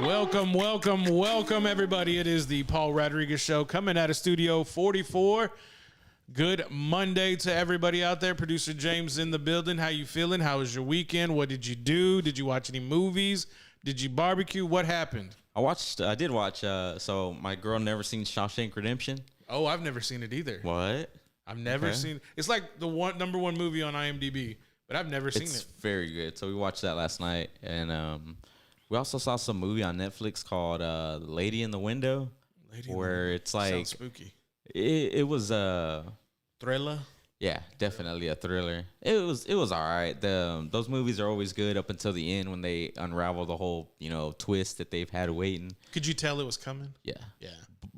Welcome, everybody. It is the Paul Rodriguez Show coming out of Studio 44. Good Monday to everybody out there. Producer James in the building. How you feeling? How was your weekend? What did you do? Did you watch any movies? Did you barbecue? What happened? I did watch, so my girl never seen Shawshank Redemption. Oh, I've never seen it either. What? I've never seen it. It's like the number one movie on IMDb, but I've never seen it. It's very good. So we watched that last night, and we also saw some movie on Netflix called Lady in the Window, it's like sounds spooky. It was Thriller. Yeah, definitely a thriller. It was all right. Those movies are always good up until the end when they unravel the whole twist that they've had waiting. Could you tell it was coming? Yeah. Yeah.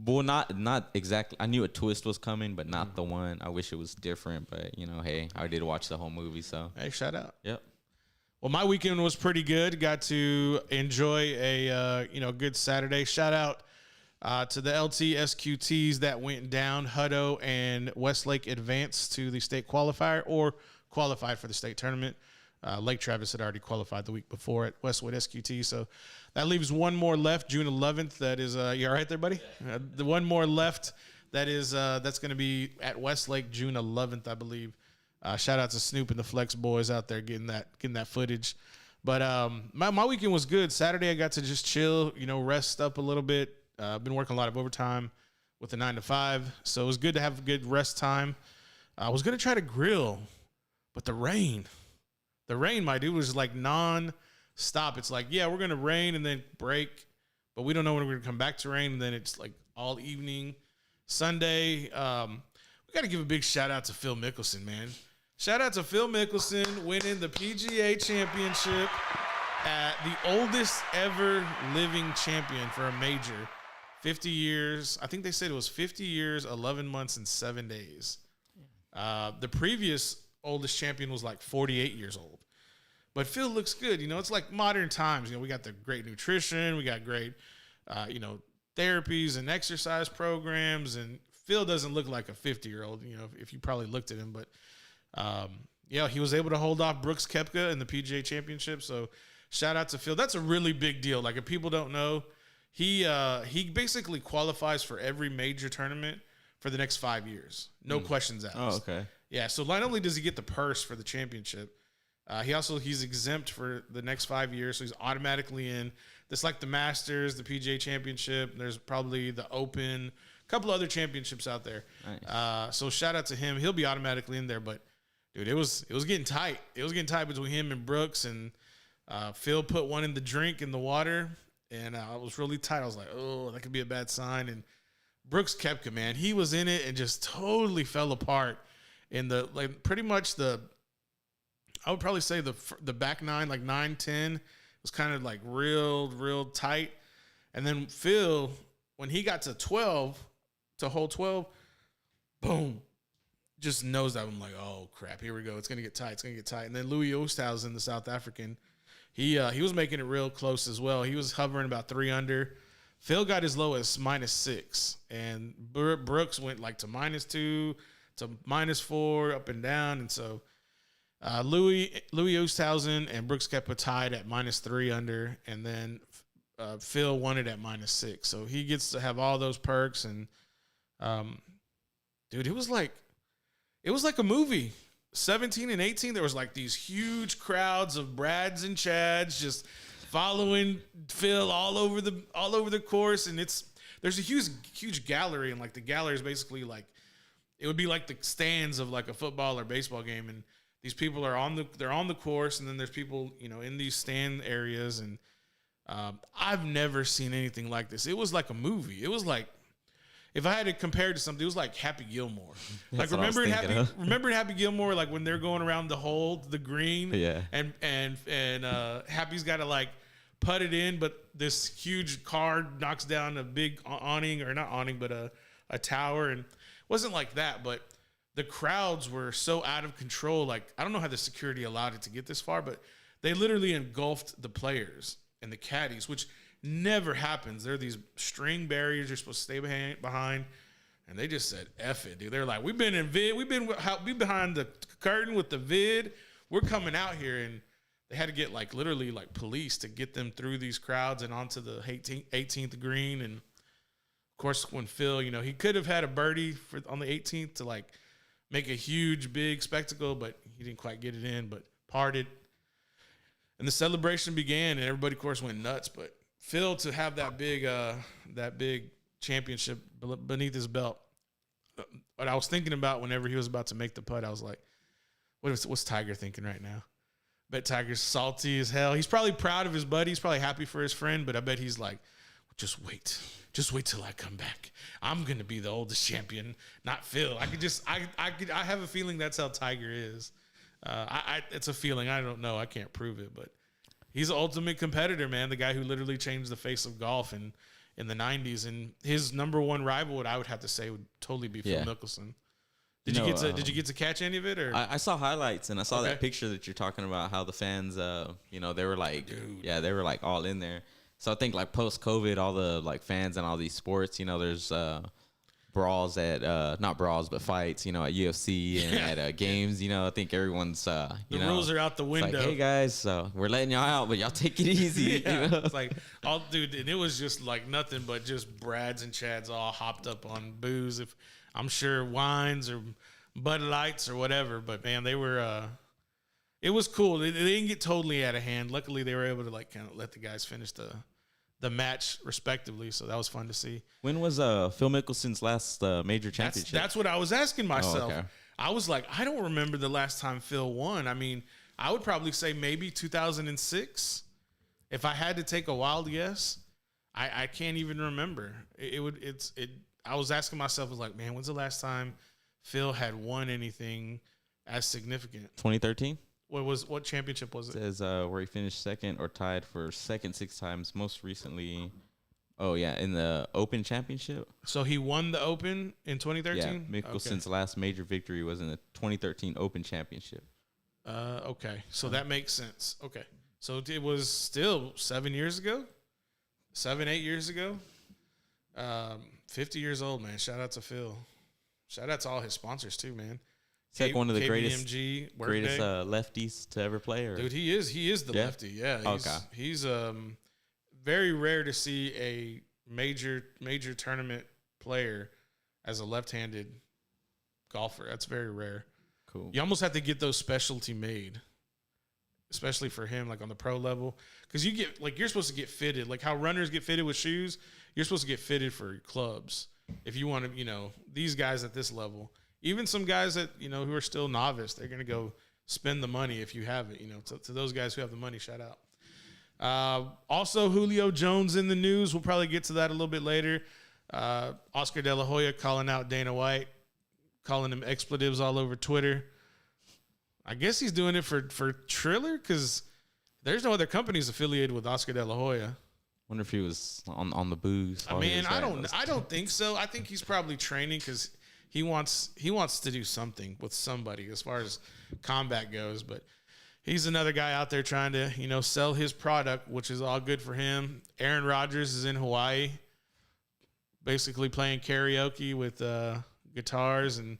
Well, not exactly. I knew a twist was coming, but not the one. I wish it was different, but hey, I did watch the whole movie, so. Hey, shout out. Yep. Well, my weekend was pretty good. Got to enjoy a good Saturday. Shout out to the LT SQTs that went down. Hutto and Westlake advanced to the state qualifier or qualified for the state tournament. Lake Travis had already qualified the week before at Westwood SQT, so that leaves one more left, June 11th. That is, you all right there, buddy? The one more left that is that's going to be at Westlake June 11th, I believe. Shout out to Snoop and the Flex boys out there getting that footage. But my weekend was good. Saturday I got to just chill, rest up a little bit. I've been working a lot of overtime with the 9 to 5, so it was good to have a good rest time. I was gonna try to grill, but the rain, my dude, was like non-stop. It's like, yeah, we're gonna rain and then break, but we don't know when we're gonna come back to rain. And then it's like all evening. Sunday, we got to give a big shout out to Phil Mickelson, man. Shout out to Phil Mickelson winning the PGA Championship at the oldest ever living champion for a major. 50 years. I think they said it was 50 years, 11 months, and 7 days. The previous oldest champion was like 48 years old. But Phil looks good. It's like modern times. We got the great nutrition. We got great, therapies and exercise programs. And Phil doesn't look like a 50-year-old, if you probably looked at him. But, he was able to hold off Brooks Koepka in the PGA Championship. So shout out to Phil. That's a really big deal. Like, if people don't know, he basically qualifies for every major tournament for the next 5 years. No questions asked. Oh, okay. Yeah, so not only does he get the purse for the championship, he's exempt for the next 5 years, so he's automatically in. That's like the Masters, the PGA Championship. There's probably the Open, a couple other championships out there. Nice. So shout out to him. He'll be automatically in there. But dude, it was getting tight. It was getting tight between him and Brooks, and Phil put one in the drink in the water, and I was really tight. I was like, oh, that could be a bad sign. And Brooks Koepka, man, he was in it and just totally fell apart in pretty much I would probably say the back nine, like 9, 10, was kind of like real tight. And then Phil, when he got to 12, to hole 12, boom, just knows that. I'm like, oh crap, here we go. It's gonna get tight. And then Louis Oosthuizen, the South African, he was making it real close as well. He was hovering about 3 under. Phil got as low as -6, and Brooks went like to -2 to -4, up and down. And so Louis Oosthuizen and Brooks Koepka tied at -3 under, and then Phil won it at -6. So he gets to have all those perks. And dude, it was like a movie. 17 and 18, there was like these huge crowds of Brads and Chads just following Phil all over the course. And there's a huge gallery, and like the gallery is basically like, it would be like the stands of like a football or baseball game. And these people are on the course, and then there's people, in these stand areas. And I've never seen anything like this. It was like a movie. It was like, if I had to compare it to something, it was like Happy Gilmore. Like, remember Happy Gilmore, like when they're going around the green, yeah, and Happy's got to like putt it in, but this huge car knocks down a big awning, or not awning, but a tower. And it wasn't like that, but the crowds were so out of control. Like, I don't know how the security allowed it to get this far, but they literally engulfed the players and the caddies, which never happens. There are these string barriers you're supposed to stay behind, and they just said, F it, dude. They're like, we've been behind the curtain with the vid. We're coming out here. And they had to get like literally like police to get them through these crowds and onto the 18th green. And of course, when Phil, you know, he could have had a birdie on the 18th to like make a huge, big spectacle, but he didn't quite get it in, but parted. And the celebration began, and everybody, of course, went nuts. But Phil, to have that big championship beneath his belt, what I was thinking about whenever he was about to make the putt, I was like, what's Tiger thinking right now? Bet Tiger's salty as hell. He's probably proud of his buddy. He's probably happy for his friend, but I bet he's like, just wait till I come back. I'm going to be the oldest champion, not Phil. I have a feeling that's how Tiger is. It's a feeling. I don't know. I can't prove it, but he's the ultimate competitor, man. The guy who literally changed the face of golf in the 90s. And his number one rival, I would have to say, would totally be Phil Mickelson. Did you get to catch any of it? Or I saw highlights, and I saw that picture that you're talking about, how the fans, they were like, they were like all in there. So I think like post-COVID, all the like fans and all these sports, there's brawls at not brawls but fights, at UFC and at games. I think everyone's the rules are out the window. Like, hey guys, we're letting y'all out, but y'all take it easy. It's like and it was just like nothing but just Brads and Chads all hopped up on booze. If I'm sure wines or Bud Lights or whatever, but man, they were. It was cool. They didn't get totally out of hand. Luckily, they were able to like kind of let the guys finish the match respectively. So that was fun to see. When was Phil Mickelson's last major championship? That's what I was asking myself. Oh, okay. I was like, I don't remember the last time Phil won. I mean, I would probably say maybe 2006. If I had to take a wild guess, I can't even remember. I was asking myself, I was like, man, when's the last time Phil had won anything as significant? 2013. What championship was it? It says where he finished second or tied for second 6 times. Most recently, in the Open Championship. So he won the Open in 2013? Yeah, Mickelson's last major victory was in the 2013 Open Championship. Okay, so that makes sense. Okay, so it was still 7 years ago? 7-8 years ago? 50 years old, man. Shout out to Phil. Shout out to all his sponsors too, man. He's like one of the greatest KPMG, lefties to ever play. Or? Dude, he is the lefty. Yeah, he's very rare to see a major tournament player as a left-handed golfer. That's very rare. Cool. You almost have to get those specialty made, especially for him, like on the pro level, because you're supposed to get fitted, like how runners get fitted with shoes. You're supposed to get fitted for clubs if you want to. These guys at this level. Even some guys that, who are still novice, they're going to go spend the money if you have it. To those guys who have the money, shout out. Also, Julio Jones in the news. We'll probably get to that a little bit later. Oscar De La Hoya calling out Dana White, calling him expletives all over Twitter. I guess he's doing it for Triller because there's no other companies affiliated with Oscar De La Hoya. Wonder if he was on the booze. I mean, I don't think so. I think he's probably training because he wants to do something with somebody as far as combat goes, but he's another guy out there trying to, sell his product, which is all good for him. Aaron Rodgers is in Hawaii, basically playing karaoke with guitars and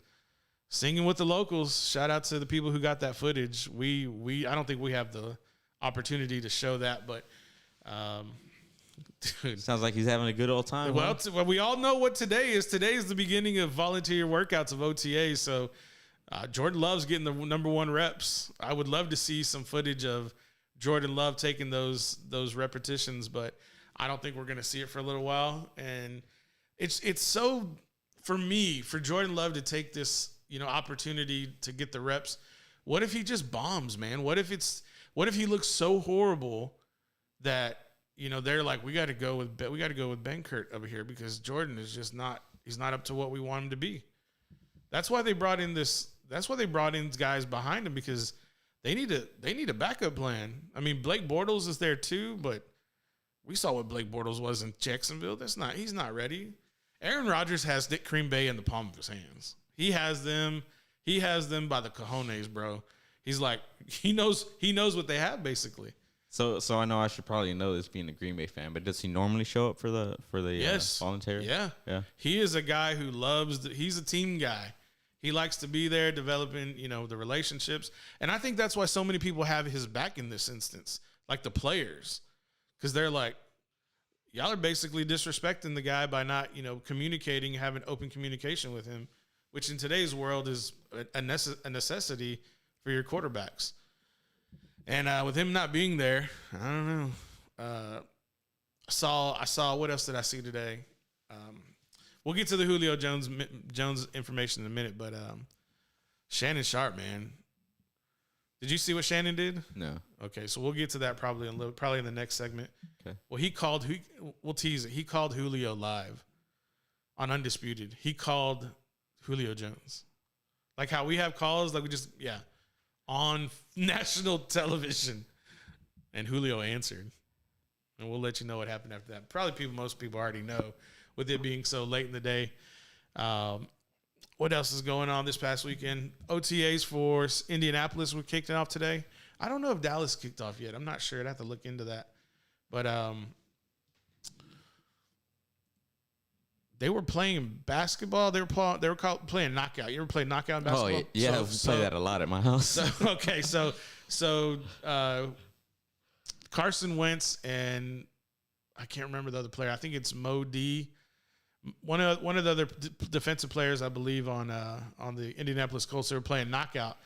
singing with the locals. Shout out to the people who got that footage. I don't think we have the opportunity to show that, but dude. Sounds like he's having a good old time. Well, we all know what today is. Today is the beginning of volunteer workouts of OTA. So Jordan Love's getting the number 1 reps. I would love to see some footage of Jordan Love taking those repetitions, but I don't think we're going to see it for a little while. And it's so, for me, for Jordan Love to take this, opportunity to get the reps. What if he just bombs, man? What if he looks so horrible that, they're like, we got to go with Benkert over here because Jordan is just he's not up to what we want him to be. That's why they brought in guys behind him, because they need a backup plan. I mean, Blake Bortles is there too, but we saw what Blake Bortles was in Jacksonville. He's not ready. Aaron Rodgers has GreenBay in the palm of his hands. He has them by the cojones, bro. He's like, he knows what they have basically. So I know I should probably know this being a GreenBay fan, but does he normally show up for the yes. voluntary? Yeah. He is a guy who he's a team guy. He likes to be there, developing, the relationships. And I think that's why so many people have his back in this instance, like the players, because they're like, y'all are basically disrespecting the guy by not, communicating, having open communication with him, which in today's world is a necessity for your quarterbacks. And with him not being there, I don't know. I saw what else did I see today? We'll get to the Julio Jones information in a minute, but Shannon Sharp, man. Did you see what Shannon did? No. Okay, so we'll get to that probably in the next segment. Okay. Well, we'll tease it. He called Julio live on Undisputed. He called Julio Jones. Like how we have calls, like on national television. And Julio answered. And we'll let you know what happened after that. Probably most people already know, with it being so late in the day. What else is going on this past weekend? OTAs for Indianapolis were kicked off today. I don't know if Dallas kicked off yet. I'm not sure. I'd have to look into that. But they were playing basketball. They were playing knockout. You ever play knockout in basketball? Oh, yeah. We play that a lot at my house. So Carson Wentz and I can't remember the other player. I think it's Mo D. One of the other defensive players, I believe, on the Indianapolis Colts, they were playing knockout,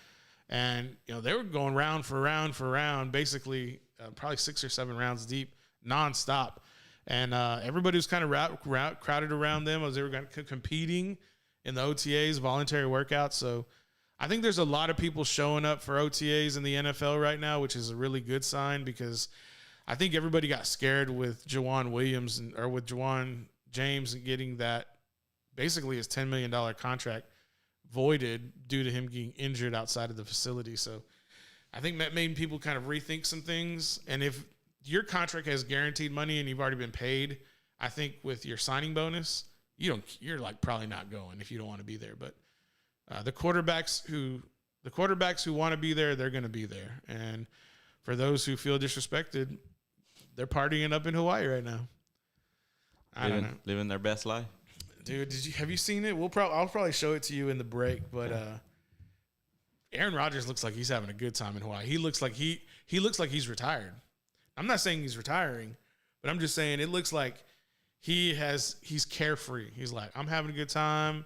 and they were going round for round, basically probably 6 or 7 rounds deep, nonstop, and everybody was kind of crowded around them as they were competing in the OTAs, voluntary workouts. So I think there's a lot of people showing up for OTAs in the NFL right now, which is a really good sign because I think everybody got scared with Jawan James and getting that basically his $10 million contract voided due to him getting injured outside of the facility. So I think that made people kind of rethink some things. And if your contract has guaranteed money and you've already been paid, I think with your signing bonus, you're like probably not going if you don't want to be there. But the quarterbacks who want to be there, they're going to be there. And for those who feel disrespected, they're partying up in Hawaii right now. I don't know. Living their best life. Dude, have you seen it? I'll probably show it to you in the break, but Aaron Rodgers looks like he's having a good time in Hawaii. He looks like he's retired. I'm not saying he's retiring, but I'm just saying it looks like he's carefree. He's like, I'm having a good time.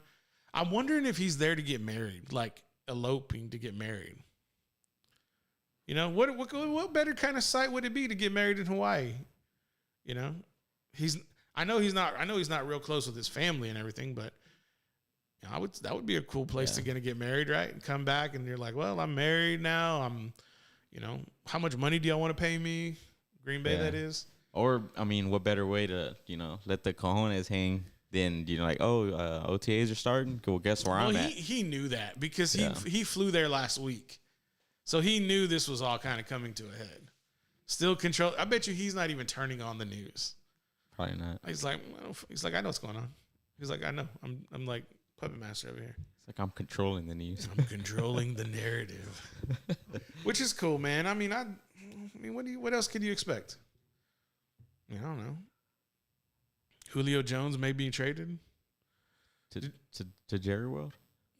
I'm wondering if he's there to get married, like eloping to get married. What better kind of sight would it be to get married in Hawaii? I know he's not real close with his family and everything, but that would be a cool place to get married, right? And come back and you're like, well, I'm married now. How much money do y'all want to pay me? GreenBay, that is. Or, what better way to, let the cojones hang than, OTAs are starting? Well, guess where I'm at. He knew that because he flew there last week. So he knew this was all kind of coming to a head. Still control. I bet you he's not even turning on the news. Probably not. He's like, I know what's going on. He's like, I know. I'm like puppet master over here. It's like I'm controlling the news. I'm controlling the narrative, which is cool, man. What else could you expect? I don't know. Julio Jones may be traded to Jerry World.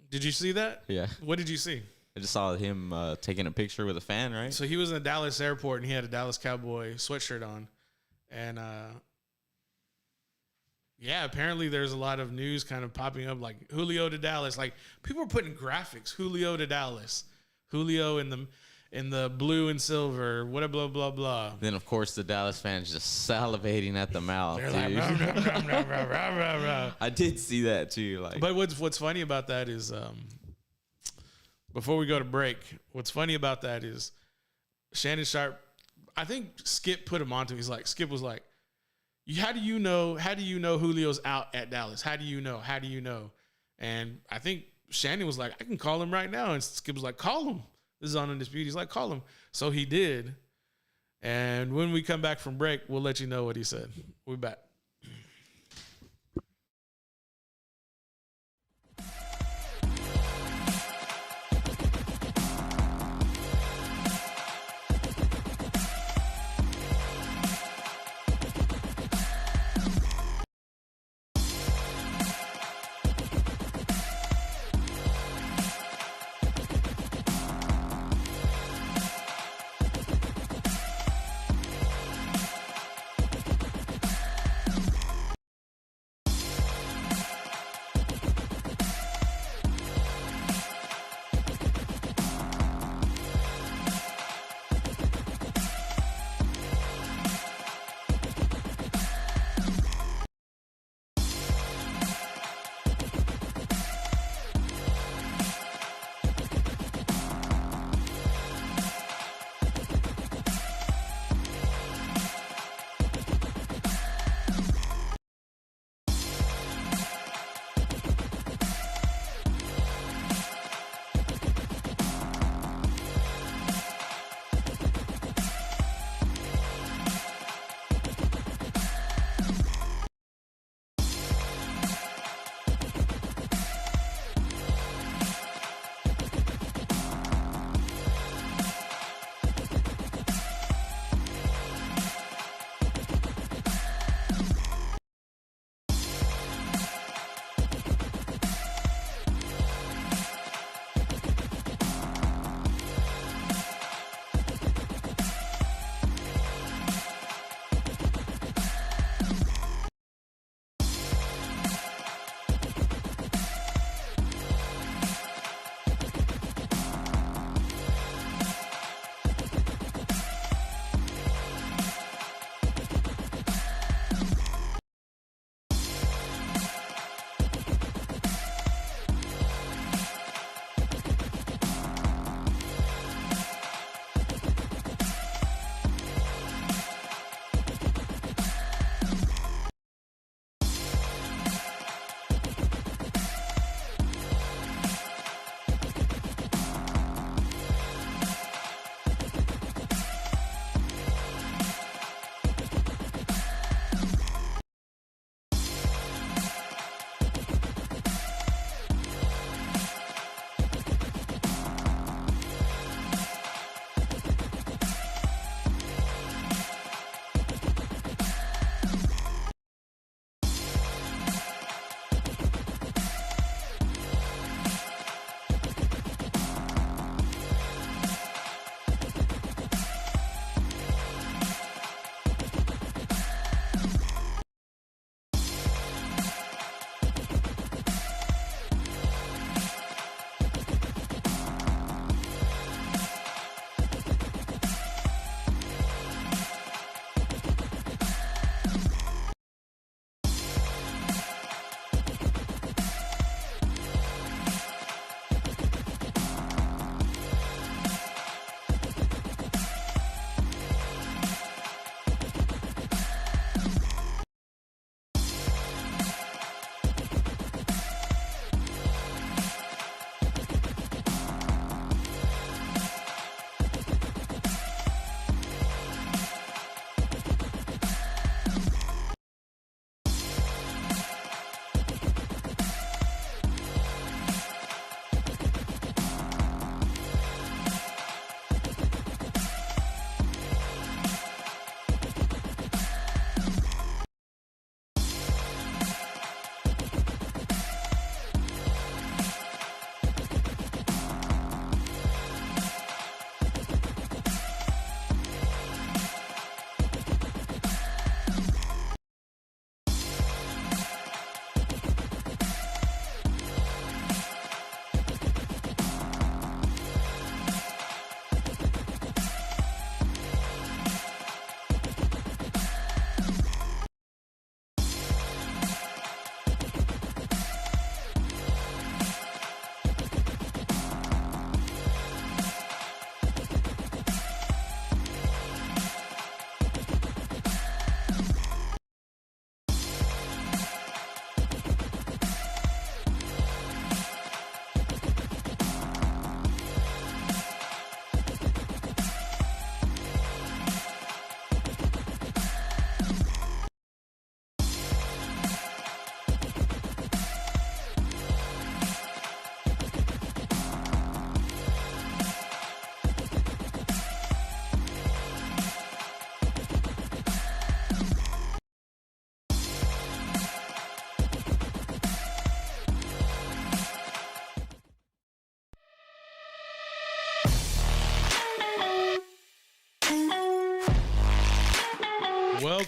Did you see that? Yeah. What did you see? I just saw him taking a picture with a fan, right? So he was in the Dallas airport and he had a Dallas Cowboy sweatshirt on. And, apparently there's a lot of news kind of popping up like Julio to Dallas. Like people are putting graphics, Julio to Dallas, Julio in the blue and silver, whatever, blah, blah, blah. Then, of course, the Dallas fans just salivating at the mouth. They're dude. like, rah, rah, rah, rah, rah, rah, rah. I did see that too. But what's funny about that is before we go to break, what's funny about that is Shannon Sharp, I think Skip put him onto. Skip was like, how do you know Julio's out at Dallas? How do you know? And I think Shannon was like, I can call him right now. And Skip was like, call him. This is on Undisputed. He's like, call him. So he did. And when we come back from break, we'll let you know what he said. We'll be back.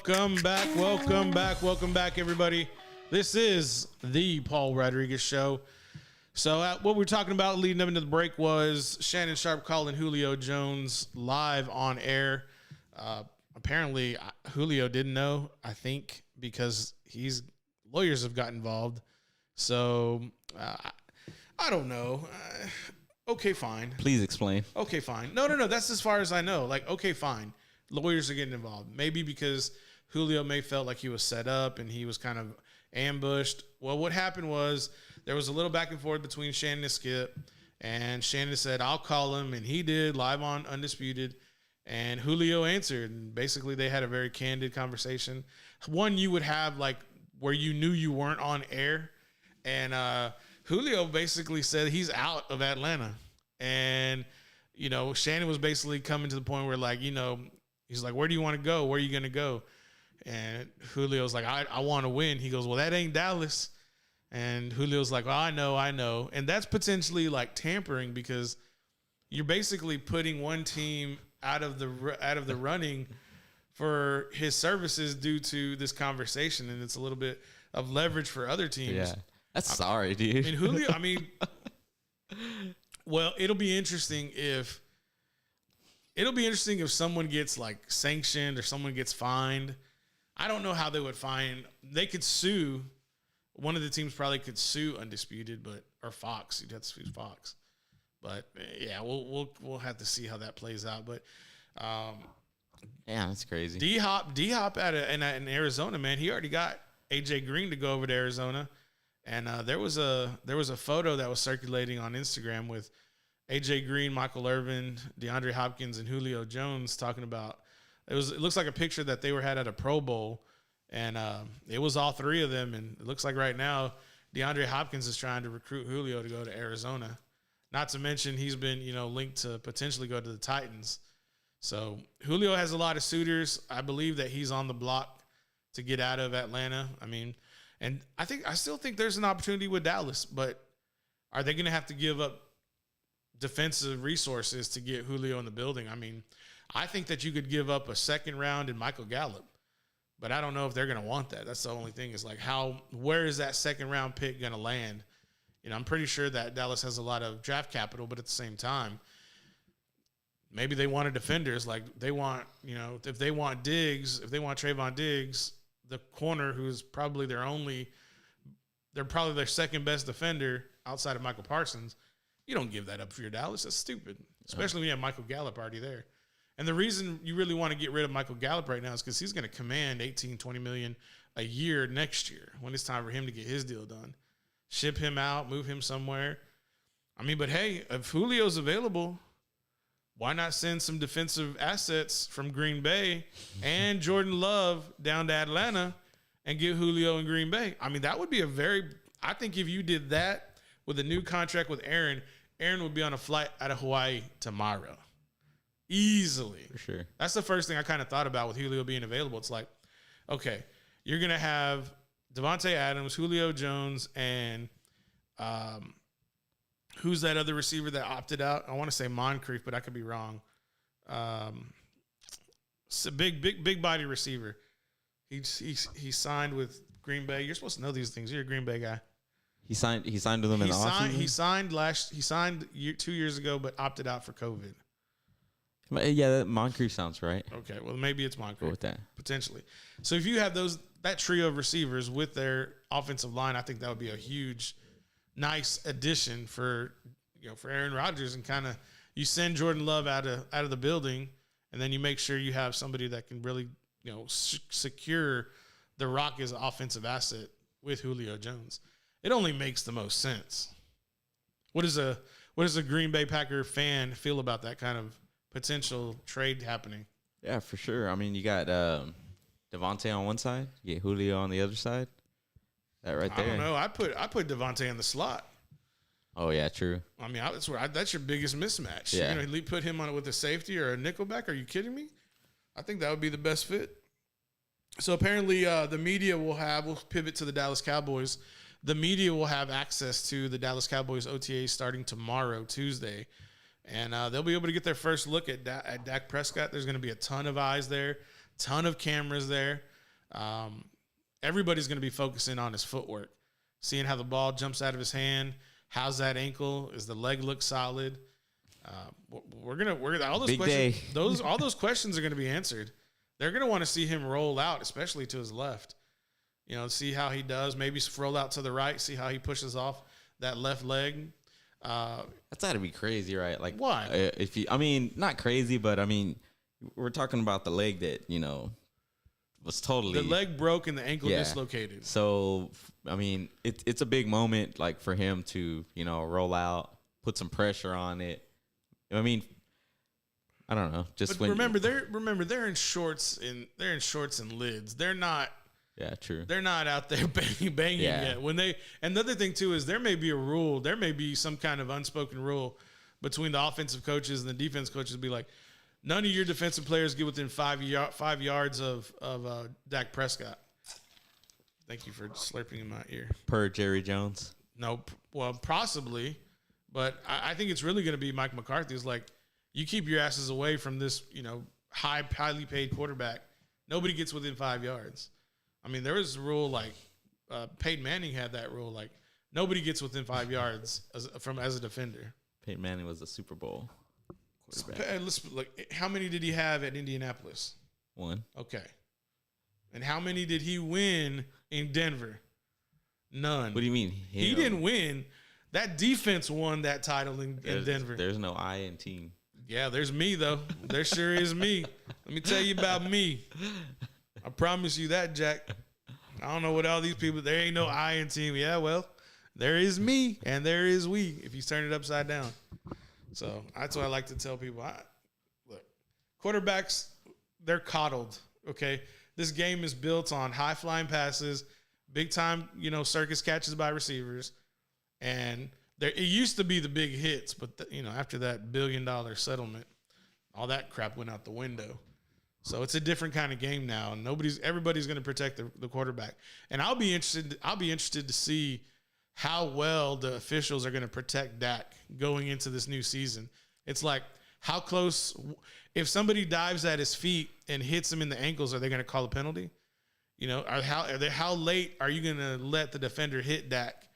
Welcome back, everybody. This is the Paul Rodriguez Show. So what we were talking about leading up into the break was Shannon Sharp calling Julio Jones live on air. Apparently, Julio didn't know, I think, because lawyers have got involved. So I don't know. Okay, fine. Please explain. Okay, fine. No. That's as far as I know. Like, okay, fine. Lawyers are getting involved. Maybe because Julio may felt like he was set up and he was kind of ambushed. Well, what happened was there was a little back and forth between Shannon and Skip, and Shannon said, I'll call him, and he did, live on Undisputed, and Julio answered, and basically they had a very candid conversation. One you would have, like, where you knew you weren't on air, and Julio basically said he's out of Atlanta, and, you know, Shannon was basically coming to the point where, like, you know, he's like, where do you want to go? Where are you going to go? And Julio's like, I want to win. He goes, well, that ain't Dallas. And Julio's like, well, I know. And that's potentially like tampering because you're basically putting one team out of the running for his services due to this conversation. And it's a little bit of leverage for other teams. Yeah. That's sorry, dude. And Julio, well, it'll be interesting if someone gets like sanctioned or someone gets fined. I don't know how they would fine. They could sue. One of the teams probably could sue Undisputed, or Fox. You'd have to sue Fox. But yeah, we'll have to see how that plays out. But yeah, that's crazy. D Hop in Arizona, man. He already got AJ Green to go over to Arizona, and there was a photo that was circulating on Instagram with AJ Green, Michael Irvin, DeAndre Hopkins, and Julio Jones talking about. It looks like a picture that they had at a Pro Bowl, and it was all three of them. And it looks like right now DeAndre Hopkins is trying to recruit Julio to go to Arizona. Not to mention he's been, you know, linked to potentially go to the Titans. So Julio has a lot of suitors. I believe that he's on the block to get out of Atlanta. I mean, and I still think there's an opportunity with Dallas, but are they going to have to give up defensive resources to get Julio in the building? I mean, I think that you could give up a second round in Michael Gallup, but I don't know if they're going to want that. That's the only thing is like where is that second round pick going to land? You know, I'm pretty sure that Dallas has a lot of draft capital, but at the same time, maybe they want a defenders. Like they want, you know, if they want Trayvon Diggs, the corner who's probably they're probably their second best defender outside of Michael Parsons. You don't give that up for your Dallas. That's stupid, especially when you have Michael Gallup already there. And the reason you really want to get rid of Michael Gallup right now is because he's going to command $18-20 million a year next year when it's time for him to get his deal done. Ship him out, move him somewhere. I mean, but hey, if Julio's available, why not send some defensive assets from Green Bay and Jordan Love down to Atlanta and get Julio in Green Bay? I mean, that would be I think if you did that with a new contract with Aaron would be on a flight out of Hawaii tomorrow. Easily. For sure. That's the first thing I kind of thought about with Julio being available. It's like, okay, you're going to have Devontae Adams, Julio Jones, and who's that other receiver that opted out? I want to say Moncrief, but I could be wrong. It's a big body receiver. He signed with Green Bay. You're supposed to know these things. You're a Green Bay guy. He signed with them in the offseason? He signed 2 years ago, but opted out for COVID. Yeah, Moncrief sounds right. Okay, well, maybe it's Moncrief. Go with that. Potentially. So if you have that trio of receivers with their offensive line, I think that would be a huge, nice addition for Aaron Rodgers, and kind of you send Jordan Love out of the building, and then you make sure you have somebody that can really, you know, secure the rock as an offensive asset with Julio Jones. It only makes the most sense. What does a Green Bay Packer fan feel about that kind of potential trade happening? Yeah, for sure. I mean, you got Devontae on one side, you get Julio on the other side. That right there. I don't know. I put Devontae in the slot. Oh yeah, true. I mean, that's your biggest mismatch. Yeah. You're gonna put him on it with a safety or a nickelback? Are you kidding me? I think that would be the best fit. So apparently, the media we'll pivot to the Dallas Cowboys. The media will have access to the Dallas Cowboys OTA starting tomorrow, Tuesday. And they'll be able to get their first look at Dak Prescott. There's going to be a ton of eyes there, ton of cameras there. Everybody's going to be focusing on his footwork, seeing how the ball jumps out of his hand. How's that ankle? Is the leg look solid? We're gonna all those Big questions. day. All those questions are going to be answered. They're going to want to see him roll out, especially to his left. See how he does. Maybe roll out to the right. See how he pushes off that left leg. That's got to be crazy, right? Like, why? Not crazy, but we're talking about the leg that was totally the leg broke and the ankle dislocated. So it's a big moment, like for him to roll out, put some pressure on it. I don't know. Just but remember they're in shorts and lids. They're not. Yeah, true. They're not out there banging yet. And the other thing too is there may be a rule. There may be some kind of unspoken rule between the offensive coaches and the defense coaches. Be like, none of your defensive players get within 5 yards of Dak Prescott. Thank you for slurping in my ear. Per Jerry Jones. No, well, possibly, but I think it's really going to be Mike McCarthy. It's like, you keep your asses away from this, highly paid quarterback. Nobody gets within 5 yards. There was a rule like Peyton Manning had that rule, like nobody gets within 5 yards as a defender. Peyton Manning was a Super Bowl quarterback. How many did he have at Indianapolis? 1. Okay. And how many did he win in Denver? None. What do you mean? He didn't win. That defense won that title in Denver. There's no I in team. Yeah, there's me, though. There sure is me. Let me tell you about me. I promise you that, Jack. I don't know what all these people, there ain't no I in team. Yeah, well, there is me and there is we if you turn it upside down. So that's what I like to tell people. Look, quarterbacks, they're coddled, okay? This game is built on high-flying passes, big-time, circus catches by receivers, and it used to be the big hits, but after that $1 billion settlement, all that crap went out the window. So it's a different kind of game now, and everybody's going to protect the quarterback. And I'll be interested to see how well the officials are going to protect Dak going into this new season. It's like, how close, if somebody dives at his feet and hits him in the ankles, are they going to call a penalty? How late are you going to let the defender hit Dak?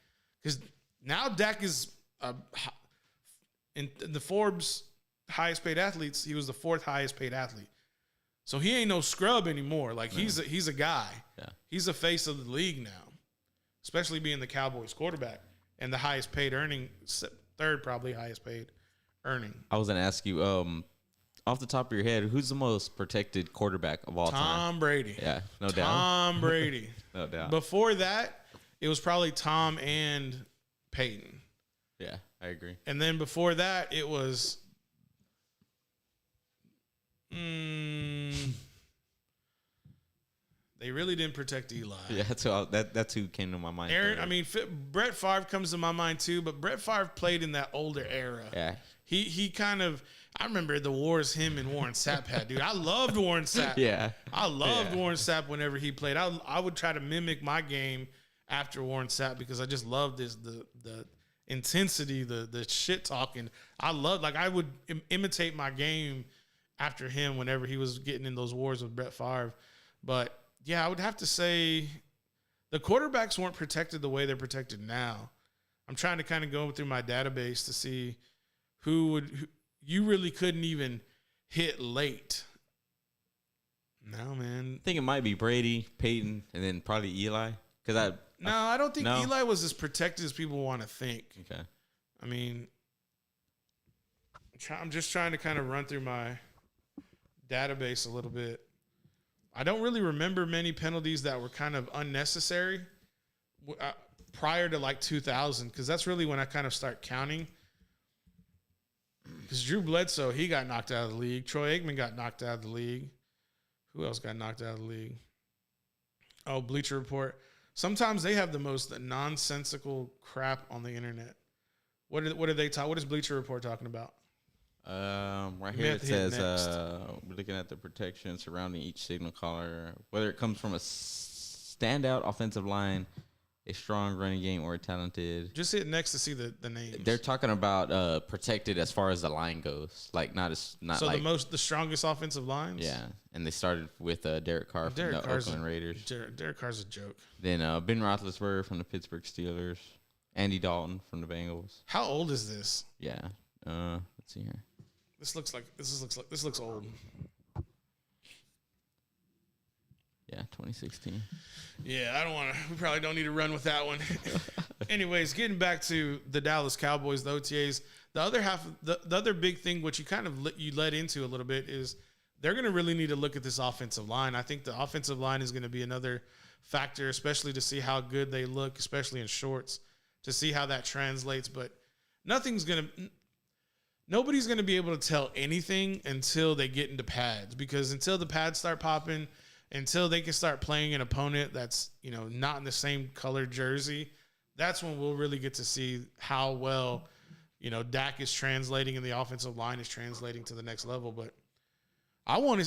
Because now Dak is in the Forbes highest paid athletes. He was the 4th highest paid athlete. So he ain't no scrub anymore. Like, he's a guy. Yeah. He's the face of the league now, especially being the Cowboys quarterback and the highest paid earning, 3rd probably highest paid earning. I was going to ask you, off the top of your head, who's the most protected quarterback of all time? Tom Brady. Yeah, no doubt. Tom Brady. No doubt. Before that, it was probably Tom and Peyton. Yeah, I agree. And then before that, it was they really didn't protect Eli. Yeah, that's who came to my mind. Brett Favre comes to my mind too, but Brett Favre played in that older era. Yeah. He kind of, I remember the wars him and Warren Sapp had, dude. I loved Warren Sapp. Yeah. I loved Warren Sapp whenever he played. I would try to mimic my game after Warren Sapp because I just loved the intensity, the shit talking. I would imitate my game after him whenever he was getting in those wars with Brett Favre. But yeah, I would have to say the quarterbacks weren't protected the way they're protected now. I'm trying to kind of go through my database to see who you really couldn't even hit late. No, man. I think it might be Brady, Peyton, and then probably Eli. I don't think Eli was as protected as people want to think. Okay. I'm just trying to kind of run through my database a little bit. I don't really remember many penalties that were kind of unnecessary prior to like 2000, because that's really when I kind of start counting. Because Drew Bledsoe, he got knocked out of the league. Troy Aikman got knocked out of the league. Who else got knocked out of the league? Oh, Bleacher Report. Sometimes they have the most nonsensical crap on the internet. What are they talking? What is Bleacher Report talking about? Right here it says we're looking at the protection surrounding each signal caller, whether it comes from a standout offensive line a strong running game or talented. Just hit next to see the names. They're talking about protected as far as the line goes. Like not so like, the strongest offensive lines. Yeah, and they started with Derek Carr from the Oakland Raiders. Derek Carr's a joke. Then Ben Roethlisberger from the Pittsburgh Steelers. Andy Dalton from the Bengals. How old is this? Yeah. Let's see here. This looks old. Yeah, 2016. Yeah, I don't want to. We probably don't need to run with that one. Anyways, getting back to the Dallas Cowboys, the OTAs. The other half, the other big thing, which you kind of led into a little bit, is they're going to really need to look at this offensive line. I think the offensive line is going to be another factor, especially to see how good they look, especially in shorts, to see how that translates. But nobody's going to be able to tell anything until they get into pads, because until the pads start popping, until they can start playing an opponent that's, not in the same color jersey, that's when we'll really get to see how well, Dak is translating and the offensive line is translating to the next level. But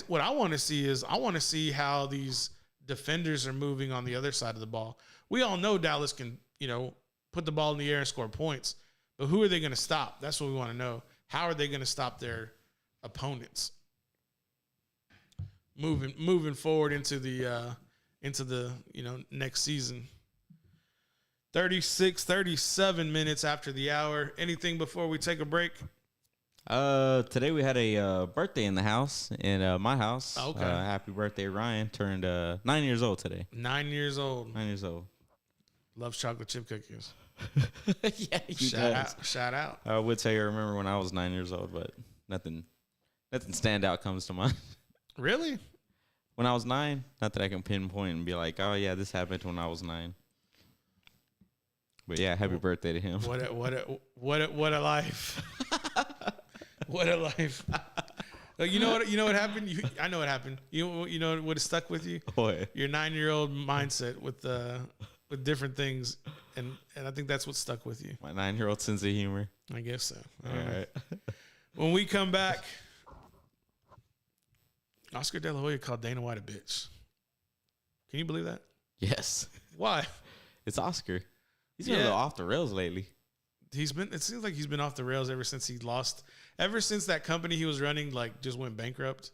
what I want to see is how these defenders are moving on the other side of the ball. We all know Dallas can, put the ball in the air and score points, but who are they going to stop? That's what we want to know. How are they going to stop their opponents? Moving forward into the next season. 37 minutes after the hour. Anything before we take a break? Today we had a birthday in the house, in my house. Okay. Happy birthday, Ryan. Turned 9 years old today. 9 years old. 9 years old. Loves chocolate chip cookies. Yeah, Shout out. I would say I remember when I was 9 years old, but nothing standout comes to mind. Really? When I was 9, not that I can pinpoint and be like, oh yeah, this happened when I was 9. But yeah, happy birthday to him. What a life. What a life. You know what happened? I know what happened. You know what has stuck with you? What? Your 9-year-old mindset with different things, and I think that's what stuck with you. My 9-year-old sense of humor. I guess so. All right. When we come back, Oscar De La Hoya called Dana White a bitch. Can you believe that? Yes. Why? It's Oscar. He's been a little off the rails lately. It seems like he's been off the rails ever since he lost. Ever since that company he was running just went bankrupt.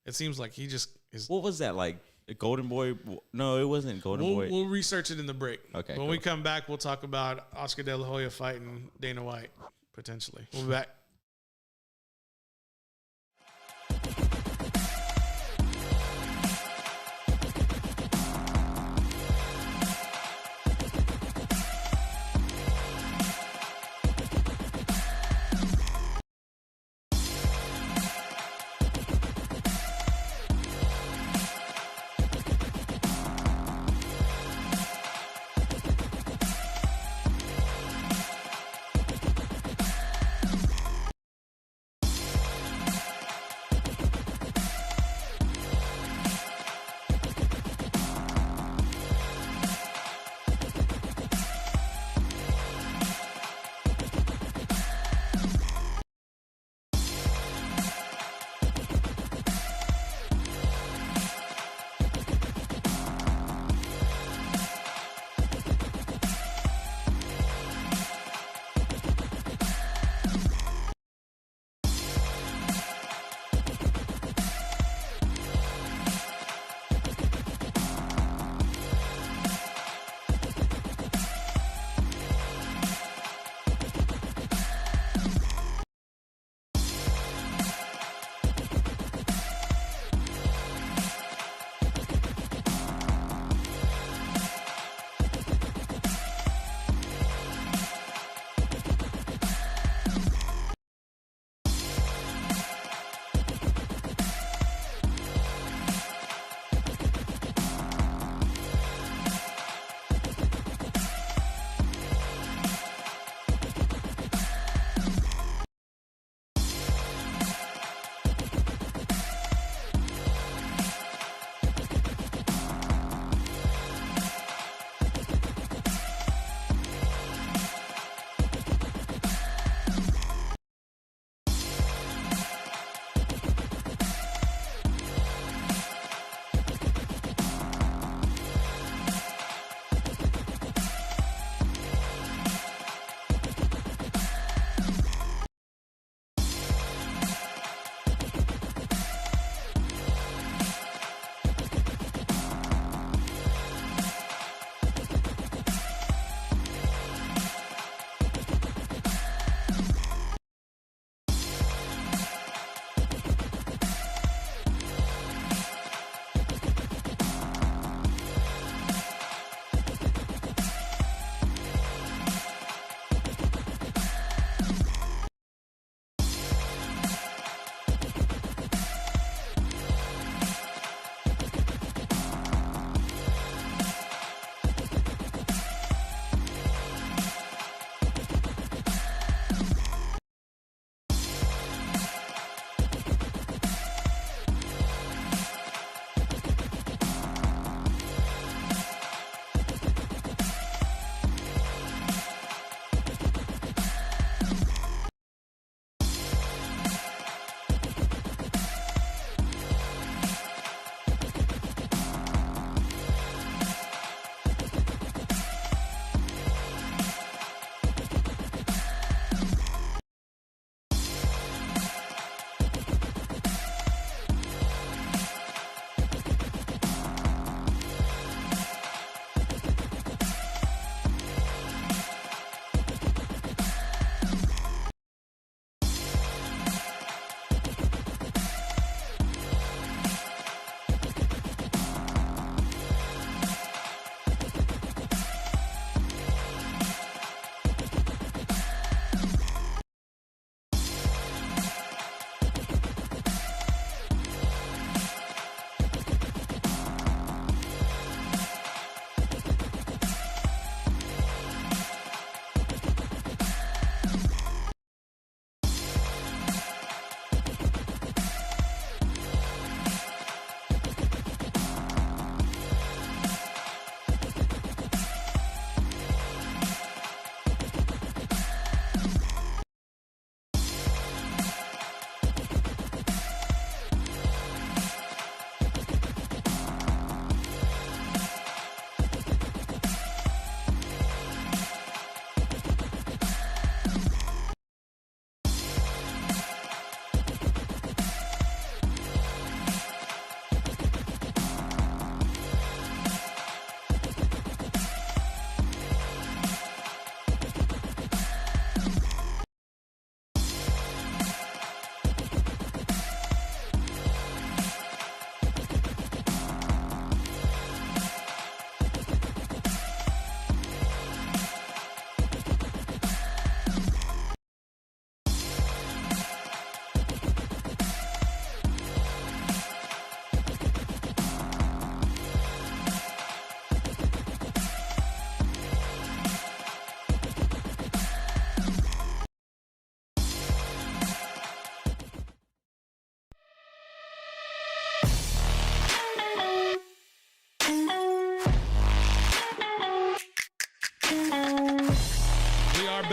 It seems like he just is. What was that, like a Golden Boy? No, it wasn't Golden Boy. We'll research it in the break. Okay. When we come back, we'll talk about Oscar De La Hoya fighting Dana White potentially. We'll be back.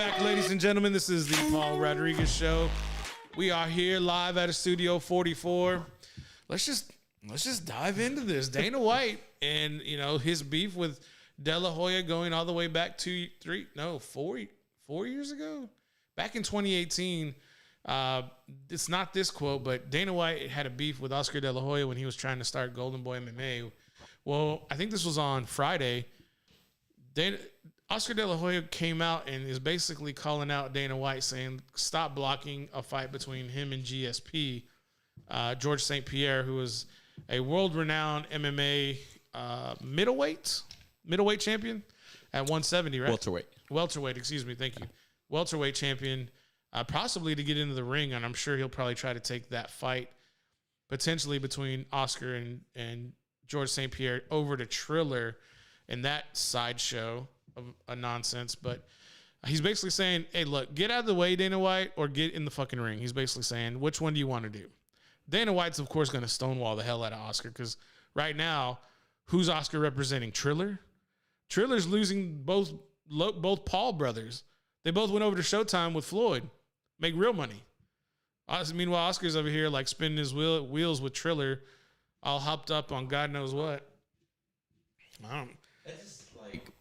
back, ladies and gentlemen. This is the Paul Rodriguez Show. We are here live at a Studio 44. Let's just dive into this. Dana White and his beef with De La Hoya going all the way back 4 years ago, back in 2018. It's not this quote, but Dana White had a beef with Oscar De La Hoya when he was trying to start Golden Boy MMA. Well, I think this was on Friday. Oscar De La Hoya came out and is basically calling out Dana White, saying, stop blocking a fight between him and GSP, George St. Pierre, who is a world-renowned MMA middleweight champion at 170, right? Welterweight, excuse me. Thank you. Welterweight champion, possibly to get into the ring, and I'm sure he'll probably try to take that fight, potentially between Oscar and George St. Pierre, over to Triller in that sideshow of a nonsense. But he's basically saying, hey, look, get out of the way, Dana White, or get in the fucking ring. He's basically saying, which one do you want to do? Dana White's, of course, going to stonewall the hell out of Oscar, because right now, who's Oscar representing? Triller? Triller's losing both Paul brothers. They both went over to Showtime with Floyd, make real money. Meanwhile, Oscar's over here like spinning his wheels with Triller, all hopped up on God knows what.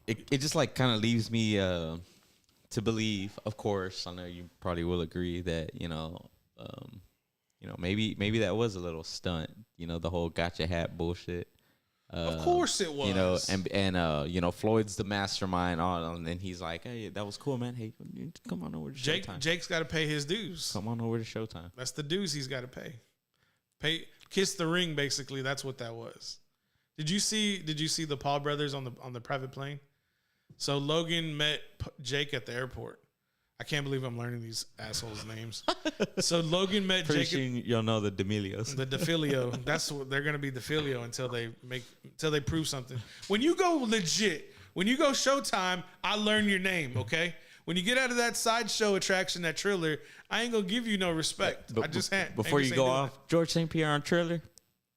It just kind of leaves me to believe. Of course, I know you probably will agree that maybe that was a little stunt. The whole gotcha hat bullshit. Of course it was. And Floyd's the mastermind and then he's like, hey, that was cool, man. Hey, come on over to Showtime. Jake's got to pay his dues. Come on over to Showtime. That's the dues he's got to pay. Kiss the ring, basically. That's what that was. Did you see the Paul brothers on the private plane? So Logan met Jake at the airport. I can't believe I'm learning these assholes' names. So Logan met Pretty Jake. Sure you'll know the D'Amelios. The DeFilio. That's what they're going to be, DeFilio, until they prove something. When you go legit, when you go Showtime, I learn your name, okay? When you get out of that sideshow attraction, that Triller, I ain't going to give you no respect. Before you go off, George St. Pierre on Triller?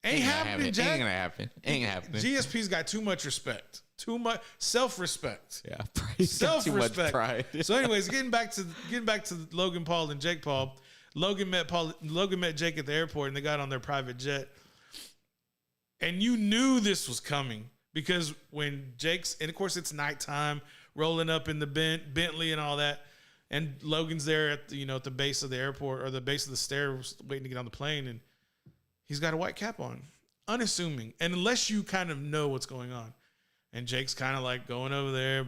Ain't happening, Jack. Ain't gonna happen. Ain't happening. GSP's got too much respect. Too much self-respect. Yeah, self-respect. Too much pride. So, anyways, getting back to Logan Paul and Jake Paul. Logan met Jake at the airport, and they got on their private jet. And you knew this was coming, because when and of course it's nighttime, rolling up in the Bentley and all that, and Logan's there at the base of the airport, or the base of the stairs, waiting to get on the plane, and he's got a white cap on, unassuming, and unless you kind of know what's going on. And Jake's kind of like going over there,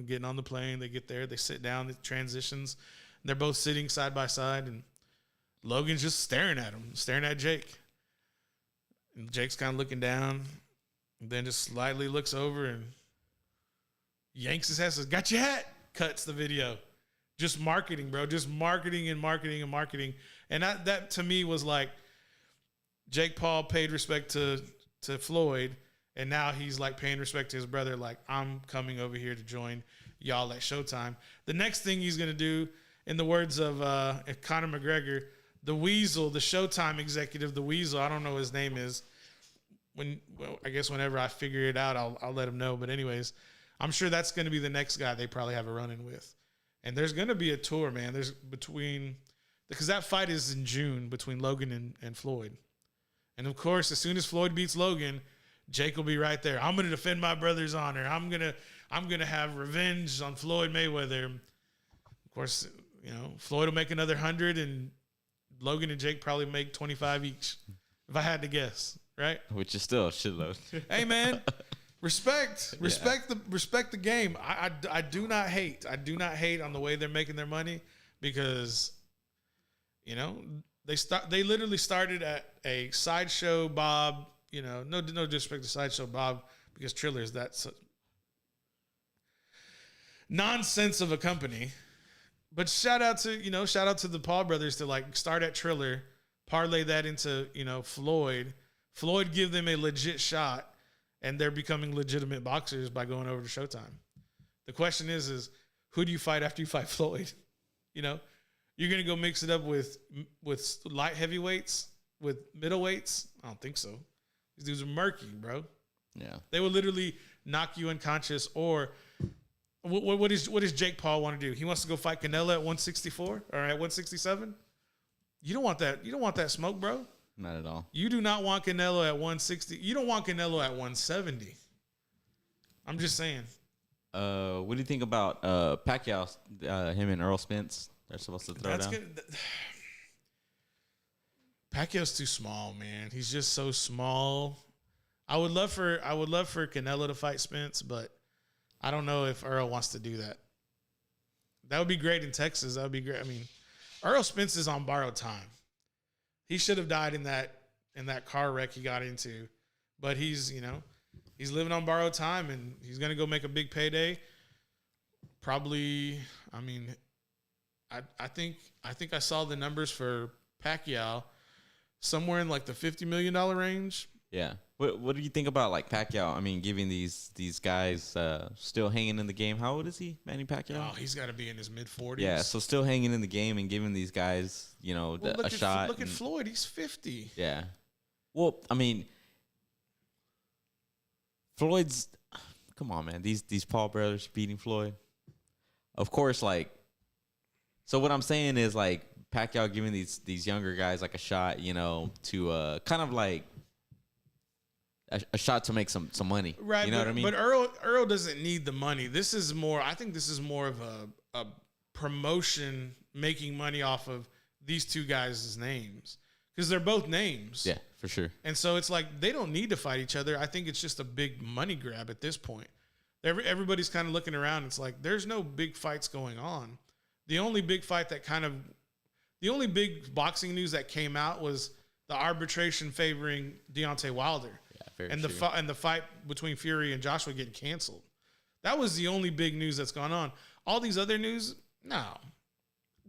getting on the plane. They get there, they sit down, it transitions. They're both sitting side by side, and Logan's just staring at him, staring at Jake. And Jake's kind of looking down, and then just slightly looks over and yanks his hat, says, got your hat, cuts the video. Just marketing, bro. Just marketing and marketing and marketing. And that to me was like, Jake Paul paid respect to Floyd, and now he's like paying respect to his brother. Like, I'm coming over here to join y'all at Showtime. The next thing he's going to do, in the words of Conor McGregor, the Weasel, the Showtime executive, the Weasel, I don't know what his name is. I guess whenever I figure it out, I'll let him know. But anyways, I'm sure that's going to be the next guy they probably have a run-in with. And there's going to be a tour, man. Because that fight is in June between Logan and Floyd. And of course, as soon as Floyd beats Logan, Jake will be right there. I'm going to defend my brother's honor. I'm gonna have revenge on Floyd Mayweather. Of course, Floyd will make another 100, and Logan and Jake probably make 25 each, if I had to guess, right? Which is still a shitload. Hey, man, respect the game. I do not hate. I do not hate on the way they're making their money, because they literally started at a Sideshow Bob. No disrespect to Sideshow Bob, because Triller is that nonsense of a company. But shout out to the Paul brothers to like start at Triller, parlay that into Floyd. Floyd give them a legit shot, and they're becoming legitimate boxers by going over to Showtime. The question is who do you fight after you fight Floyd? You're gonna go mix it up with light heavyweights, with middleweights? I don't think so. These dudes are murky, bro. Yeah. They will literally knock you unconscious, or What does Jake Paul want to do? He wants to go fight Canelo at 164 or at 167. You don't want that. You don't want that smoke, bro. Not at all. You do not want Canelo at 160. You don't want Canelo at 170. I'm just saying. What do you think about Pacquiao? Him and Earl Spence. They're supposed to throw down. Good. Pacquiao's too small, man. He's just so small. I would love for Canelo to fight Spence, but I don't know if Earl wants to do that. That would be great in Texas. That would be great. I mean, Earl Spence is on borrowed time. He should have died in that car wreck he got into, but he's living on borrowed time, and he's gonna go make a big payday. Probably, I mean, I think I saw the numbers for Pacquiao somewhere in like the $50 million range. Yeah. What do you think about like Pacquiao? I mean, giving these guys still hanging in the game. How old is he, Manny Pacquiao? Oh, he's got to be in his mid-40s. Yeah, so still hanging in the game and giving these guys, a shot. Look at Floyd. He's 50. Yeah. Well, I mean, Floyd's. Come on, man. These Paul brothers beating Floyd. Of course, like. So what I'm saying is like Pacquiao giving these younger guys like a shot, to kind of like. A shot to make some money, right? You know what I mean. But Earl doesn't need the money. This is more. I think this is more of a promotion, making money off of these two guys' names because they're both names. Yeah, for sure. And so it's like they don't need to fight each other. I think it's just a big money grab at this point. Everybody's kind of looking around. It's like there's no big fights going on. The only big boxing news that came out was the arbitration favoring Deontay Wilder. And the fight between Fury and Joshua getting canceled. That was the only big news that's gone on. All these other news, no.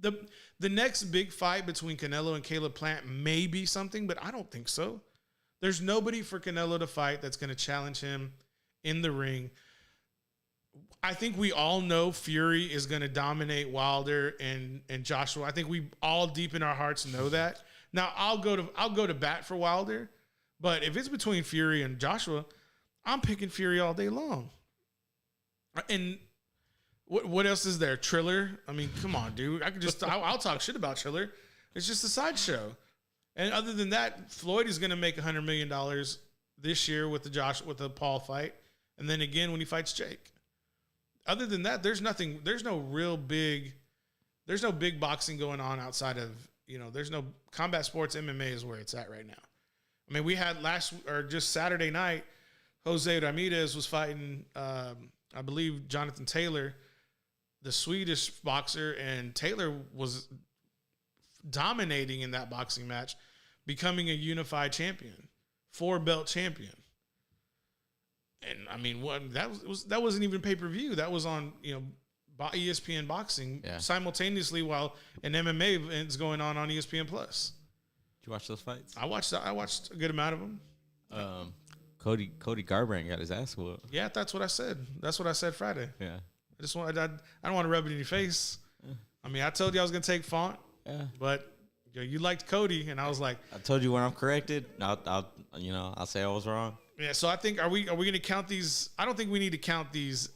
The next big fight between Canelo and Caleb Plant may be something, but I don't think so. There's nobody for Canelo to fight that's going to challenge him in the ring. I think we all know Fury is going to dominate Wilder and Joshua. I think we all deep in our hearts know that. Now I'll go to bat for Wilder. But if it's between Fury and Joshua, I'm picking Fury all day long. And what else is there? Triller? I mean, come on, dude. I'll talk shit about Triller. It's just a sideshow. And other than that, Floyd is going to make $100 million this year with the Paul fight, and then again when he fights Jake. Other than that, there's no big boxing going on outside of there's no combat sports. MMA is where it's at right now. I mean, we had just Saturday night, Jose Ramirez was fighting, I believe, Jonathan Taylor, the Swedish boxer, and Taylor was dominating in that boxing match, becoming a unified champion, 4-belt champion. And I mean, that wasn't even pay-per-view. That was on ESPN Boxing simultaneously while an MMA event's going on ESPN Plus. You watch those fights? I watched a good amount of them. Cody Garbrandt got his ass whooped. Yeah, that's what I said. That's what I said Friday. Yeah. I don't want to rub it in your face. Yeah. I mean, I told you I was gonna take Font. Yeah. But you liked Cody, and I was like, I told you when I'm corrected, I'll say I was wrong. Yeah. So I think are we gonna count these? I don't think we need to count these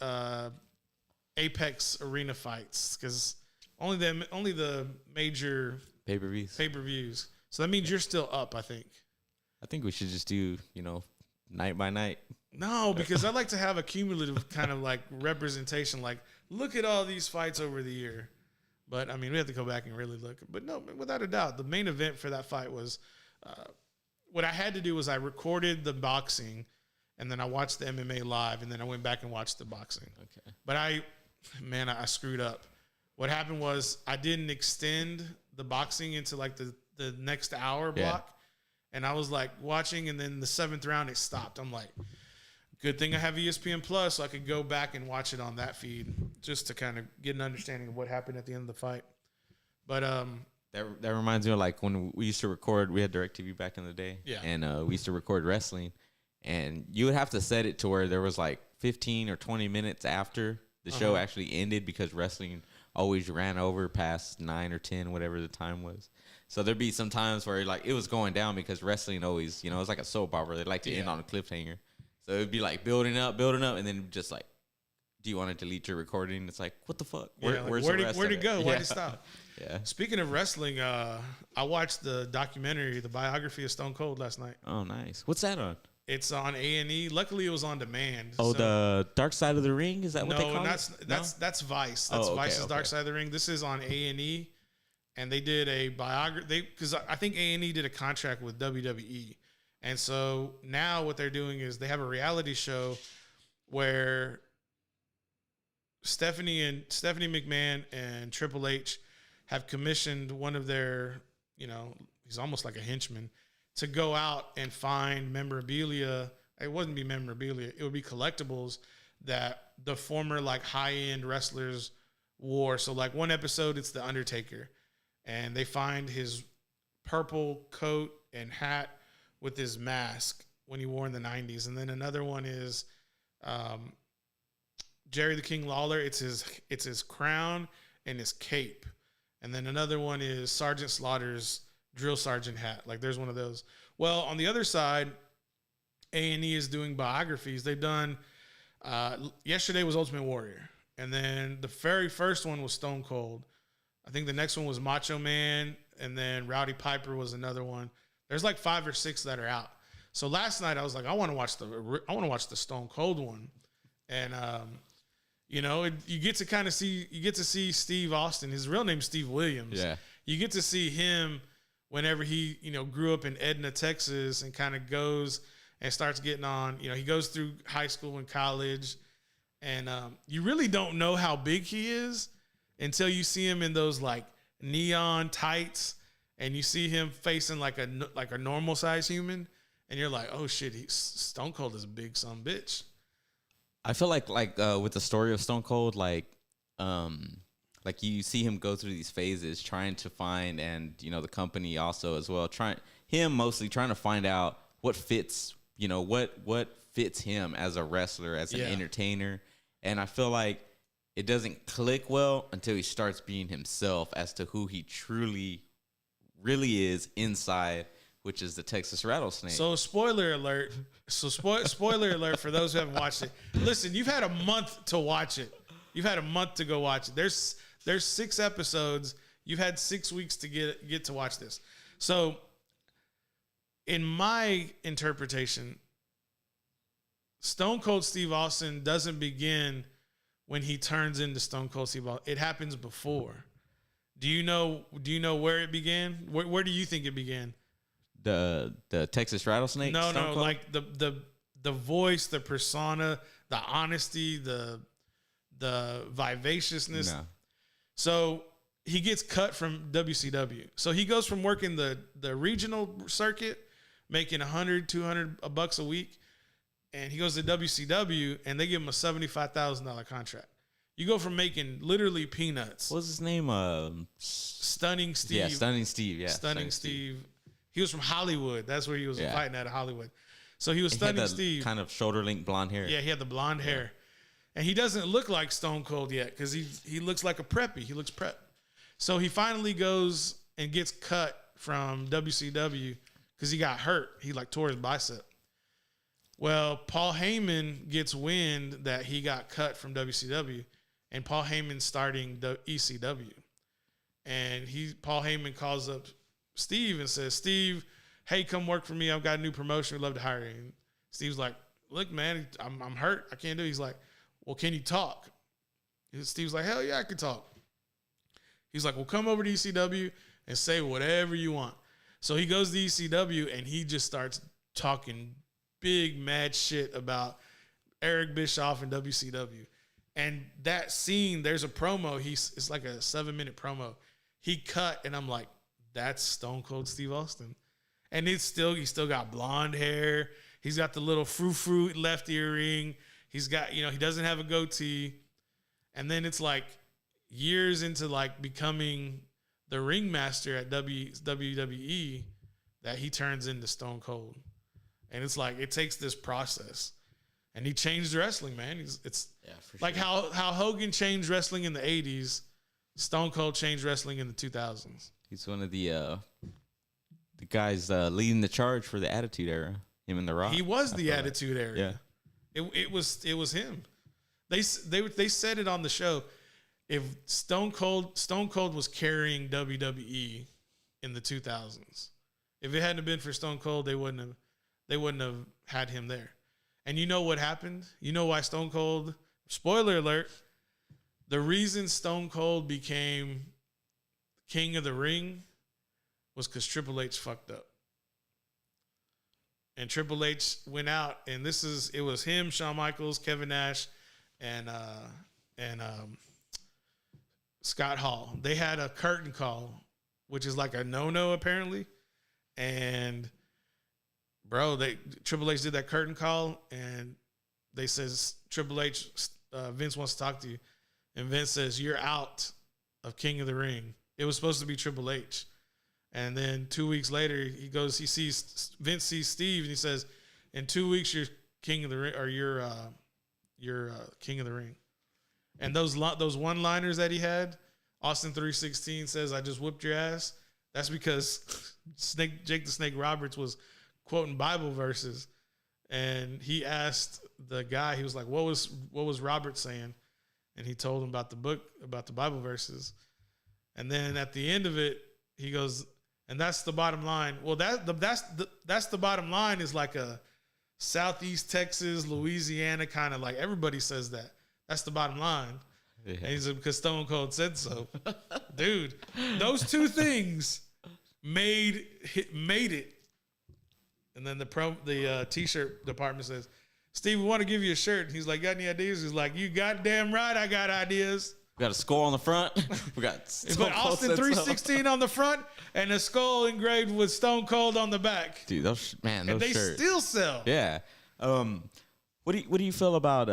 Apex Arena fights because only the major pay-per-views. So that means you're still up, I think. I think we should just do, night by night. No, because I like to have a cumulative kind of like representation. Like, look at all these fights over the year. But, I mean, we have to go back and really look. But no, without a doubt, the main event for that fight was what I had to do was I recorded the boxing, and then I watched the MMA live, and then I went back and watched the boxing. Okay. But I screwed up. What happened was I didn't extend the boxing into like the next hour block. Yeah. And I was like watching, and then the 7th round it stopped. I'm like, good thing I have ESPN Plus so I could go back and watch it on that feed just to kind of get an understanding of what happened at the end of the fight. But that reminds me of like when we used to record, we had DirecTV back in the day. Yeah. And we used to record wrestling, and you would have to set it to where there was like 15 or 20 minutes after the show actually ended because wrestling always ran over past 9 or 10, whatever the time was. So there'd be some times where like it was going down because wrestling always, it's like a soap opera. They like to end on a cliffhanger. So it'd be like building up, and then just like do you want to delete your recording? It's like, what the fuck? Where'd it go? Why'd it stop? Yeah. Speaking of wrestling, I watched the documentary, the biography of Stone Cold last night. Oh, nice. What's that on? It's on A&E. Luckily, it was on demand. Oh, so, the Dark Side of the Ring? Is that what they call it? That's Vice. That's Vice's Dark Side of the Ring. This is on A&E, and they did a biography. Because I think A&E did a contract with WWE. And so now what they're doing is they have a reality show where Stephanie McMahon and Triple H have commissioned one of their, he's almost like a henchman, to go out and find memorabilia. It wouldn't be memorabilia. It would be collectibles that the former like high-end wrestlers wore. So like one episode, it's The Undertaker, and they find his purple coat and hat with his mask when he wore in the 90s. And then another one is Jerry the King Lawler. It's his crown and his cape. And then another one is Sergeant Slaughter's drill sergeant hat. Like there's one of those. Well, on the other side, A&E is doing biographies. They've done, yesterday was Ultimate Warrior. And then the very first one was Stone Cold. I think the next one was Macho Man. And then Rowdy Piper was another one. There's like 5 or 6 that are out. So last night I was like, I want to watch the Stone Cold one. And, you get to see Steve Austin. His real name's Steve Williams. Yeah. You get to see him whenever he, grew up in Edna, Texas, and kind of goes and starts getting on, he goes through high school and college. And you really don't know how big he is until you see him in those like neon tights and you see him facing like a normal size human. And you're like, oh shit, Stone Cold is a big son of a bitch. I feel like with the story of Stone Cold, like you see him go through these phases trying to find, and the company also as well, mostly trying to find out what fits, what fits him as a wrestler, as an entertainer. And I feel like it doesn't click well until he starts being himself as to who he truly really is inside, which is the Texas Rattlesnake. So spoiler alert. Spoiler alert for those who haven't watched it. Listen, you've had a month to watch it. You've had a month to go watch it. There's 6 episodes. You've had 6 weeks to get to watch this. So in my interpretation, Stone Cold Steve Austin doesn't begin when he turns into Stone Cold Steve Austin. It happens before. Do you know where it began? Where do you think it began? The Texas Rattlesnake? No, like the voice, the persona, the honesty, the vivaciousness. No. So he gets cut from WCW. So he goes from working the regional circuit, making $100-200 a week, and he goes to WCW and they give him a $75,000 contract. You go from making literally peanuts. What's his name? Stunning Steve. Yeah, Stunning Steve. Yeah, Stunning Steve. He was from Hollywood. That's where he was fighting at Hollywood. So he was Stunning Steve. Kind of shoulder length blonde hair. Yeah, he had the blonde hair. And he doesn't look like Stone Cold yet because he looks like a preppy. He looks prep. So he finally goes and gets cut from WCW because he got hurt. He like tore his bicep. Well, Paul Heyman gets wind that he got cut from WCW, and Paul Heyman's starting the ECW. And Paul Heyman calls up Steve and says, Steve, hey, come work for me. I've got a new promotion. We'd love to hire you. And Steve's like, look, man, I'm hurt. I can't do it. He's like, well, can you talk? Steve's like, hell yeah, I can talk. He's like, well, come over to ECW and say whatever you want. So he goes to ECW and he just starts talking big mad shit about Eric Bischoff and WCW. And that scene, there's a promo. It's like a 7-minute promo. He cut, and I'm like, that's Stone Cold Steve Austin. And he's still got blonde hair. He's got the little frou-frou left earring. He's got, he doesn't have a goatee. And then it's like years into like becoming the ringmaster at WWE that he turns into Stone Cold. And it's like, it takes this process. And he changed wrestling, man. It's like sure. How Hogan changed wrestling in the 80s, Stone Cold changed wrestling in the 2000s. He's one of the guys leading the charge for the Attitude Era. Him and The Rock. He was the Attitude Era. Yeah, it was him. They said it on the show. If Stone Cold was carrying WWE in the 2000s. If it hadn't been for Stone Cold, they wouldn't have had him there. And you know what happened? You know why Stone Cold, spoiler alert, the reason Stone Cold became King of the Ring was because Triple H fucked up. And Triple H went out, and it was him, Shawn Michaels, Kevin Nash, and Scott Hall. They had a curtain call, which is like a no-no apparently. And bro, Triple H did that curtain call, and they says Triple H, Vince wants to talk to you, and Vince says you're out of King of the Ring. It was supposed to be Triple H, and then 2 weeks later Vince sees Steve, and he says, in 2 weeks you're King of the Ring, or you're King of the Ring. And those one-liners that he had, Austin 3:16 says, "I just whooped your ass." That's because Jake the Snake Roberts was quoting Bible verses, and he asked the guy, he was like, what was Robert saying? And he told him about the book, about the Bible verses. And then at the end of it, he goes, and that's the bottom line. Well, that's the bottom line is like a Southeast Texas, Louisiana kind of, like, everybody says that. That's the bottom line. Yeah. And he's like, because Stone Cold said so. Dude, those two things made it. And then the t-shirt department says, "Steve, we want to give you a shirt." And he's like, "Got any ideas?" He's like, "You goddamn right, I got ideas." We got a skull on the front. We got Austin 3:16 on the front and a skull engraved with Stone Cold on the back. Dude, those shirts. And they still sell. Yeah. What do you feel about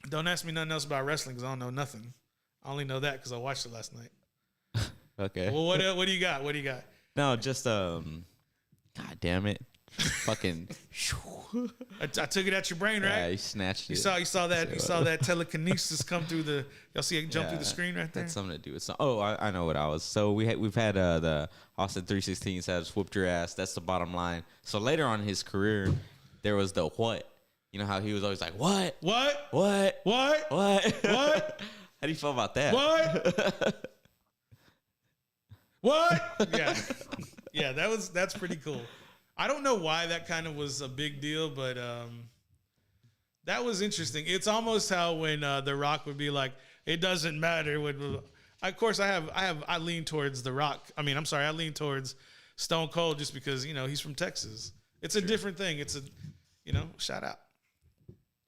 Don't ask me nothing else about wrestling because I don't know nothing. I only know that because I watched it last night. Okay. Well, what do you got? What do you got? No, just God damn it. Fucking I took it at your brain, right? Yeah, you snatched it. You saw that telekinesis come through the. Y'all see it jump through the screen right there. That's something to do with something. Oh, I know what I was. So we've had the Austin 3:16 says whooped your ass. That's the bottom line. So later on in his career, there was the what. You know how he was always like, what? What? What? What? What? What? How do you feel about that? What? What? Yeah. Yeah, that's pretty cool. I don't know why that kind of was a big deal, but that was interesting. It's almost how when The Rock would be like, "It doesn't matter." Of course, I lean towards The Rock. I mean, I'm sorry, I lean towards Stone Cold just because he's from Texas. It's a different thing. It's a shout out,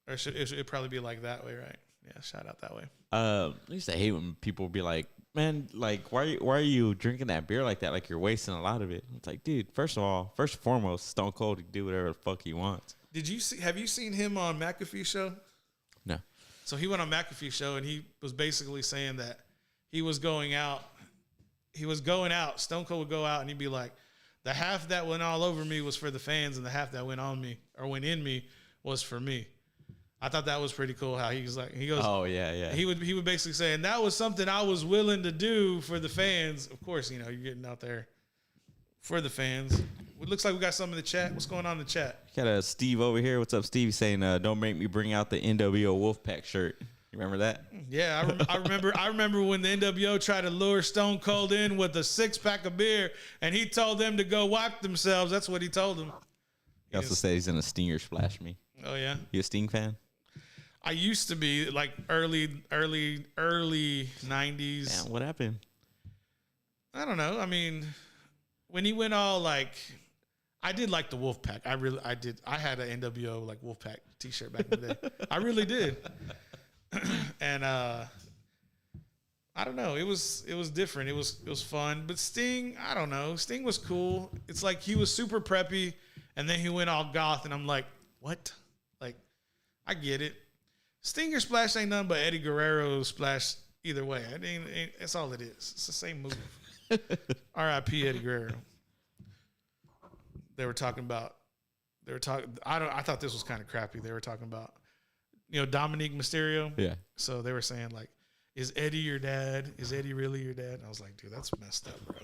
or it'd probably be like that way, right? Yeah, shout out that way. I used to hate when people would be like, "Man, like, why are you drinking that beer like that? Like, you're wasting a lot of it." It's like, dude, first and foremost, Stone Cold can do whatever the fuck he wants. Have you seen him on McAfee show? No. So he went on McAfee show and he was basically saying that he was going out. Stone Cold would go out and he'd be like, "The half that went all over me was for the fans, and the half that went on me or went in me was for me." I thought that was pretty cool how he goes, "Oh yeah." He would basically say, and that was something I was willing to do for the fans. Of course, you're getting out there for the fans. It looks like we got some in the chat. What's going on in the chat? Got a Steve over here. What's up, Steve? He's saying, "Don't make me bring out the NWO Wolfpack shirt." You remember that? Yeah, I remember. I remember when the NWO tried to lure Stone Cold in with a 6-pack of beer, and he told them to go wipe themselves. That's what he told them. He also said he's gonna Stinger splash me. Oh yeah, you a Sting fan? I used to be, like, early 90s. Damn, what happened? I don't know. I mean, when he went all, like, I did like the Wolfpack. I did. I had an NWO, like, Wolfpack t-shirt back in the day. I really did. And I don't know. It was different. It was fun. But Sting, I don't know. Sting was cool. It's like he was super preppy, and then he went all goth, and I'm like, what? Like, I get it. Stinger splash ain't nothing but Eddie Guerrero splash either way. I mean, that's all it is. It's the same move. R.I.P. Eddie Guerrero. I thought this was kind of crappy. They were talking about, Dominique Mysterio. Yeah. So they were saying, like, is Eddie your dad? Is Eddie really your dad? And I was like, dude, that's messed up, bro.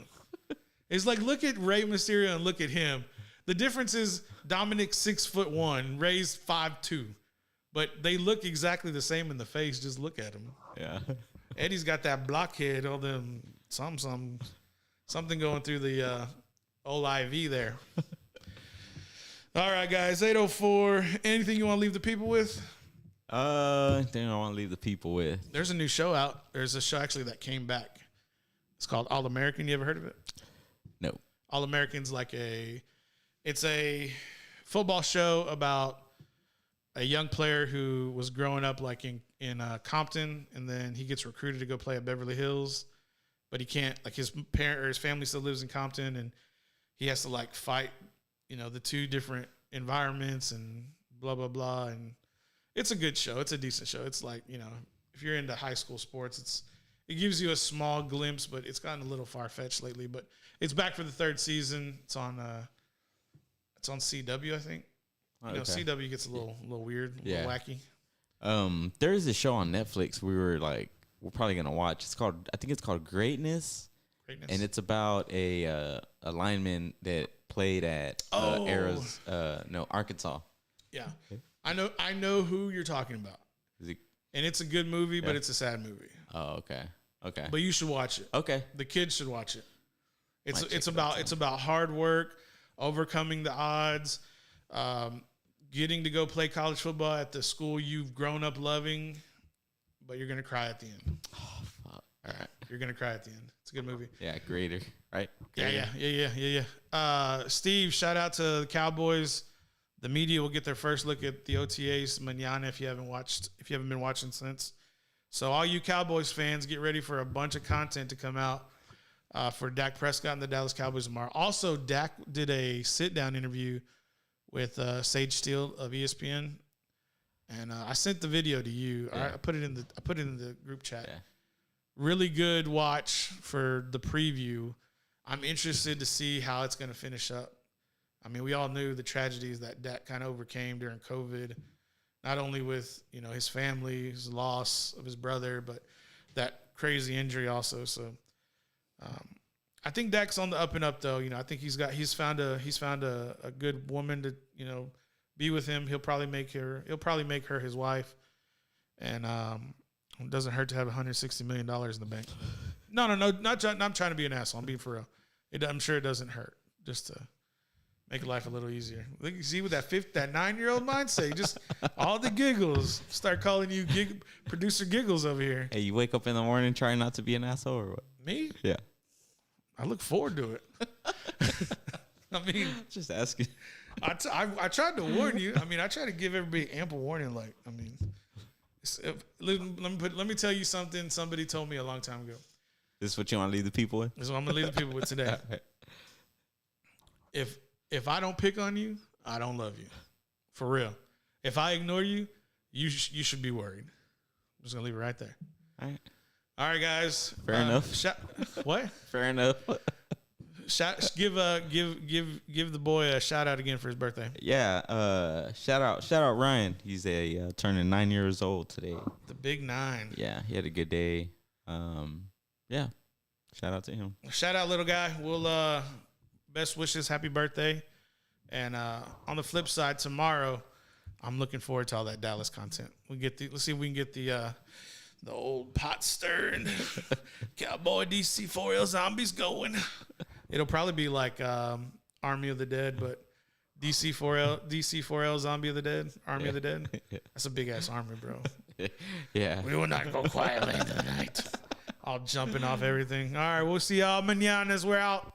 It's like, look at Rey Mysterio and look at him. The difference is Dominic's 6'1", Rey's 5'2". But they look exactly the same in the face. Just look at him. Yeah. Eddie's got that blockhead, all them something going through the old IV there. All right, guys, 8:04. Anything you want to leave the people with? Anything I want to leave the people with? There's a new show out. There's a show actually that came back. It's called All American. You ever heard of it? No. All American's it's a football show about a young player who was growing up like in Compton, and then he gets recruited to go play at Beverly Hills, but he can't, like his parent or his family still lives in Compton, and he has to like fight, the two different environments and blah, blah, blah. And it's a good show. It's a decent show. It's like, if you're into high school sports, it gives you a small glimpse, but it's gotten a little far-fetched lately. But it's back for the third season. It's on CW, I think. Okay. CW gets a little weird, a little wacky. There is a show on Netflix we're probably gonna watch. I think it's called Greatness. And it's about a lineman that played at Arkansas. Yeah, I know who you're talking about. And it's a good movie, but it's a sad movie. Oh, okay. But you should watch it. Okay. The kids should watch it. It's about hard work, overcoming the odds, getting to go play college football at the school you've grown up loving, but you're gonna cry at the end. Oh, fuck. All right. You're gonna cry at the end. It's a good movie. Yeah, Greater, right? Greater. Yeah. Steve, shout out to the Cowboys. The media will get their first look at the OTAs mañana if you haven't been watching since. So all you Cowboys fans, get ready for a bunch of content to come out for Dak Prescott and the Dallas Cowboys tomorrow. Also, Dak did a sit-down interview with Sage Steele of ESPN, and I sent the video to you. Yeah. I put it in the group chat. Yeah. Really good watch for the preview. I'm interested to see how it's going to finish up. I mean, we all knew the tragedies that Dak kind of overcame during COVID, not only with, his family, his loss of his brother, but that crazy injury also. So I think Dak's on the up and up, though. I think he's found a good woman to, be with him. He'll probably make her his wife. And it doesn't hurt to have $160 million in the bank. No, I'm trying to be an asshole. I'm being for real. I'm sure it doesn't hurt just to make life a little easier. Look, you see with that 9-year-old mindset, just all the giggles. Start calling you producer giggles over here. Hey, you wake up in the morning trying not to be an asshole or what? Me? Yeah. I look forward to it. I mean, just asking. I tried to warn you. I mean, I try to give everybody ample warning. Let me tell you something somebody told me a long time ago. This is what you want to leave the people with? This is what I'm going to leave the people with today. If I don't pick on you, I don't love you. For real. If I ignore you, you should be worried. I'm just going to leave it right there. All right, guys. Fair enough. What? Fair enough. Give the boy a shout out again for his birthday. Yeah. Shout out Ryan. He's turning 9 years old today. The big 9. Yeah, he had a good day. Yeah. Shout out to him. Shout out, little guy. We'll best wishes, happy birthday. And on the flip side, tomorrow, I'm looking forward to all that Dallas content. Let's see if we can get the old pot stirring Cowboy DC 4L zombies going. It'll probably be like Army of the Dead, but DC 4L Zombie of the Dead, Army of the Dead. That's a big ass army, bro. Yeah. We will not go quietly in the night. All jumping off everything. All right, we'll see y'all mañanas. We're out.